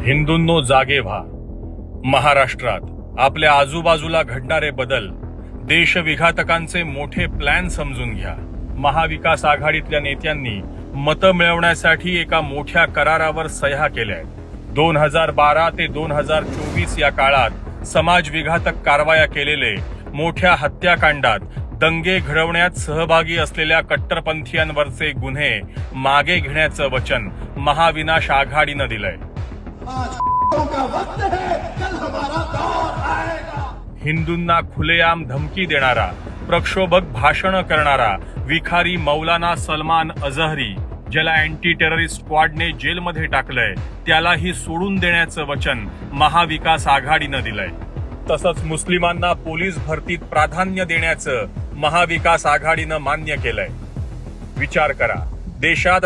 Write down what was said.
हिंदूंनो जागे व्हा. महाराष्ट्रात आपल्या आजूबाजूला घडणारे बदल, देशविघातकांचे मोठे प्लॅन समजून घ्या. महाविकास आघाडीतल्या नेत्यांनी मतं मिळवण्यासाठी एका मोठ्या करारावर सह्या केल्या. 2012 ते 2024 या काळात समाजविघातक कारवाया केलेले, मोठ्या हत्याकांडात, दंगे घडवण्यात सहभागी असलेल्या कट्टरपंथीयांवरचे गुन्हे मागे घेण्याचं वचन महाविनाश आघाडीनं दिलंय. हिंदूंना खुलेआम धमकी देणारा, प्रक्षोभक भाषण करणारा विखारी मौलाना सलमान अझहरी, ज्याला अँटी टेररिस्ट स्क्वॉडने जेलमध्ये टाकलंय, त्यालाही सोडून देण्याचं वचन महाविकास आघाडीनं दिलंय. तसंच मुस्लिमांना पोलीस भरतीत प्राधान्य देण्याचं महाविकास आघाडीनं मान्य केलंय. विचार करा, देशात